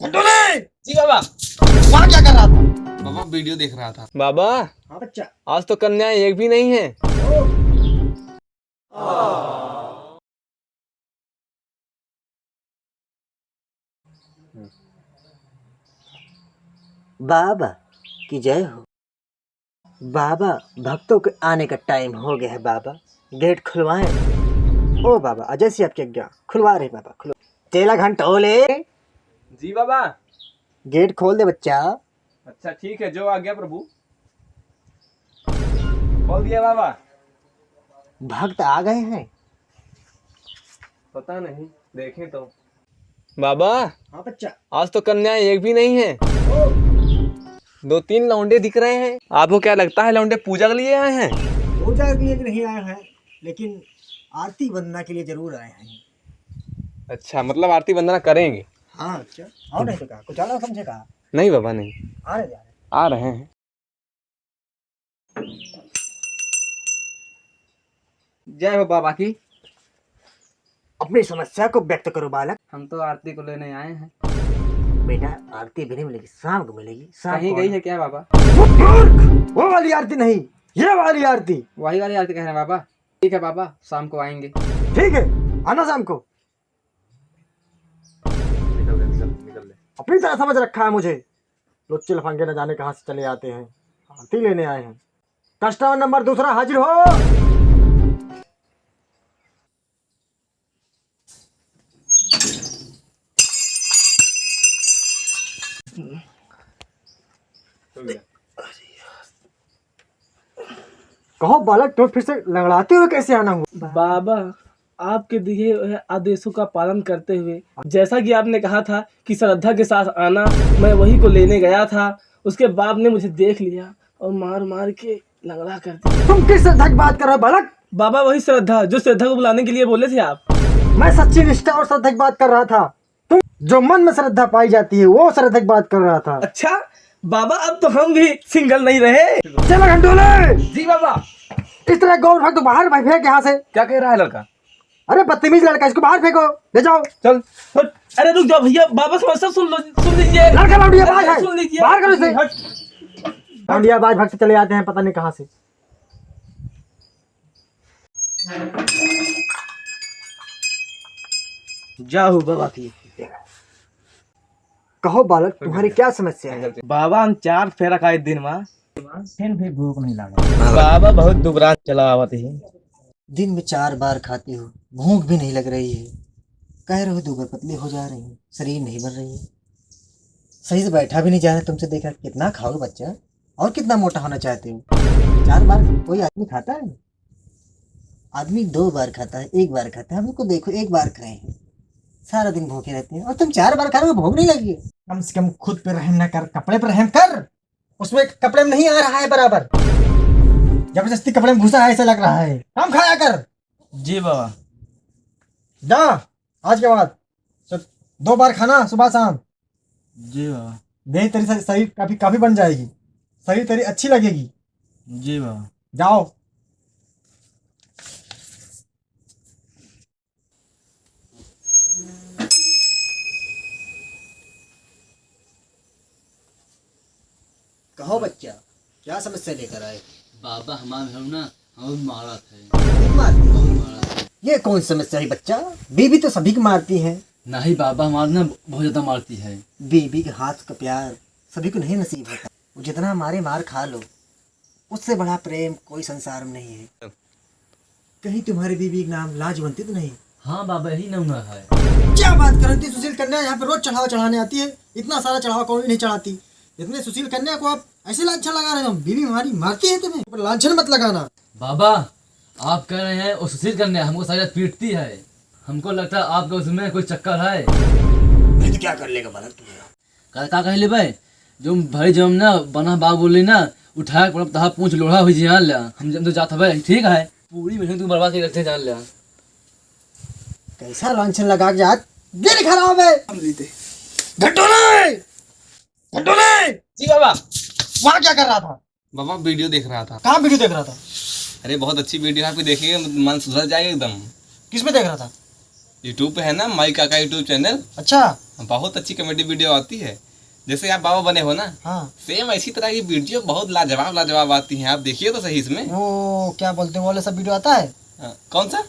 जी बाबा। वहाँ क्या कर रहा था? बाबा वीडियो देख रहा था। बाबा हाँ बच्चा। आज तो कन्याएं एक भी नहीं है। बाबा की जय हो। बाबा भक्तों के आने का टाइम हो गया है बाबा, गेट खुलवाएं। ओ बाबा अजय से आपकी आज्ञा, खुलवा रहे बाबा, खुलवा। चेला घंटोले, जी बाबा। गेट खोल दे बच्चा। अच्छा ठीक है, जो आ गया प्रभु। बोल दिया बाबा। भक्त आ गए हैं। पता नहीं, देखें तो। बाबा हाँ बच्चा। आज तो कन्याएं एक भी नहीं है। दो तीन लौंडे दिख रहे हैं। आपको क्या लगता है लौंडे पूजा के लिए आए हैं? पूजा के लिए नहीं आए हैं, लेकिन आरती वंदना के लिए जरूर आए हैं। अच्छा, मतलब आरती वंदना करेंगे? हाँ अच्छा। और नहीं तो कहा, कुछ अलग समझे कहा? नहीं बाबा नहीं, आ रहे जा रहे। आ रहे हैं। जय हो बाबा की। अपनी समस्या को व्यक्त करो बालक। हम तो आरती को लेने आए हैं। बेटा आरती भी नहीं मिलेगी, शाम को मिलेगी। शाम कहीं को गई आना। है क्या बाबा? मूर्ख! वो वाली आरती नहीं, ये वाली आरती। वही वाली आरती कह रहे हैं बाबा। ठीक है बाबा, शाम को आएंगे। ठीक है, आना शाम को। निकल ले। अपनी तरह समझ रखा है मुझे। लुच्चे लफंगे न जाने कहाँ से चले आते हैं, आरती लेने आए हैं। कस्टमर नंबर दूसरा हाजिर हो। कहो बालक, तो फिर से लंगड़ाते हुए कैसे आना हुआ? बाबा आपके दिए हुए आदेशों का पालन करते हुए, जैसा कि आपने कहा था कि श्रद्धा के साथ आना, मैं वही को लेने गया था। उसके बाप ने मुझे देख लिया और मार मार के लंगड़ा कर दिया। तुम किस श्रद्धा की बात कर रहे हो बालक? बाबा वही श्रद्धा जो श्रद्धा को बुलाने के लिए बोले थे आप। मैं सच्ची निष्ठा और श्रद्धा की बात कर रहा था। तुम जो मन में श्रद्धा पाई जाती है वो श्रद्धा की बात कर रहा था। अच्छा बाबा, अब तो हम भी सिंगल नहीं रहे। चलो घंटोले। जी बाबा। इस तरह गौर भक्त बाहर भाई फेंक यहाँ से। क्या कह रहा है लड़का? अरे बदतमीज लड़का, इसको बाहर फेंको, ले जाओ। चल। अरे रुक जाओ भैया, बाबा समस्या सुन लीजिए। लड़का लौंडियाबाज है, सुन लीजिए। बाहर करो इसे। लौंडियाबाज भक्त चले आते हैं पता नहीं कहाँ से। जाओ बाबा की। कहो बालक, तुम्हारी क्या समस्या है? बाबा हम 4 फेरा खाए दिन में, फिर भी भूख नहीं लगा। बाबा बहुत दुबरा चला आवत है। दिन में 4 बार खाती हो, भूख भी नहीं लग रही है। कह रहे हो दुबले पतले हो जा रही है, शरीर नहीं बन रही है, सही से बैठा भी नहीं जा रहा। तुमसे देखा कितना खाओगे बच्चा, और कितना मोटा होना चाहते हो? 4 बार कोई आदमी खाता है? आदमी 2 बार खाता है, 1 बार खाता है। हमको देखो 1 बार खाए हैं, सारा दिन भूखे रहते हैं, और तुम 4 बार खा रहे हो, भूख नहीं लगी? कम से कम खुद पे रहम न कर, कपड़े पर रहम कर। उसमें कपड़े में नहीं आ रहा है बराबर, जबरदस्ती कपड़े में घुसा है ऐसा लग रहा है। काम खाया कर। जी बाबा। जा, आज के बाद 2 बार खाना, सुबह शाम। जी बाबा। देह तेरी शरीर काफी काफी बन जाएगी, शरीर तेरी अच्छी लगेगी। जी बाबा। जाओ। कहो बच्चा, क्या समस्या लेकर आए? बाबा हमारे घर ना हम मारा था। ये कौन समस्या है बच्चा? बीवी तो सभी को मारती है। नहीं बाबा, हमारे ना बहुत ज्यादा मारती है। बीवी के हाथ का प्यार सभी को नहीं नसीब होता। वो जितना मारे मार खा लो, उससे बड़ा प्रेम कोई संसार में नहीं है। कहीं तुम्हारी बीवी का नाम लाजवंती तो नहीं? हाँ बाबा, यही नाम है। क्या बात करती सुशील कन्या, यहाँ पे रोज चढ़ावा चढ़ाने आती है। इतना सारा चढ़ावा कोई नहीं चढ़ाती। इतने सुशील कन्या को आप ऐसे लांछन लगा रहे हो? बीवी हमारी मारती है तुम्हें, पर लांछन मत लगाना। बाबा आप कह रहे हैं वो सुशील कन्या हमको सारी रात पीटती है। हमको लगता है आपका उसमें कोई चक्कर है। नहीं तो क्या कर लेगा बालक तुम्हारा? का कह ले भाई, जो भाई जब ना बना बाग बोली ना, उठाया पड़ब तहा पूछ लोढ़ा हुई जान लिया। हम जब तो जात भाई ठीक है, पूरी मेहनत तू बर्बाद कर रखते जान लिया। कैसा लांछन लगा के जात, दिल खराब है। घटोले, घटोले। जी बाबा। वहाँ क्या कर रहा था? बाबा वीडियो देख रहा था। कहाँ वीडियो देख रहा था? अरे बहुत अच्छी वीडियो है, आप देखिएगा मन सुधर जाएगा एकदम। किस में देख रहा था? यूट्यूब पे है ना, माई काका यूट्यूब चैनल। अच्छा, बहुत अच्छी कॉमेडी वीडियो आती है, जैसे आप बाबा बने हो ना, हाँ सेम इसी तरह की वीडियो बहुत लाजवाब लाजवाब आती हैं। आप देखिए तो सही इसमें। वो क्या बोलते हैं, वो वाला सब वीडियो आता है? कौन सा?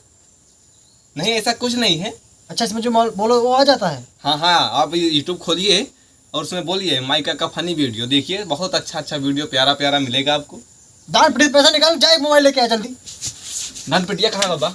नहीं, ऐसा कुछ नहीं है। अच्छा, इसमें जो बोलो वो आ जाता है? हाँ हाँ, आप यूट्यूब खोलिए और उसमें बोलिए माइका का फनी वीडियो, देखिए बहुत अच्छा वीडियो प्यारा प्यारा मिलेगा आपको। दान पीड़ित पैसा निकाल, जाए मोबाइल लेके आ जल्दी। धन पिटिया कहाँ है बाबा?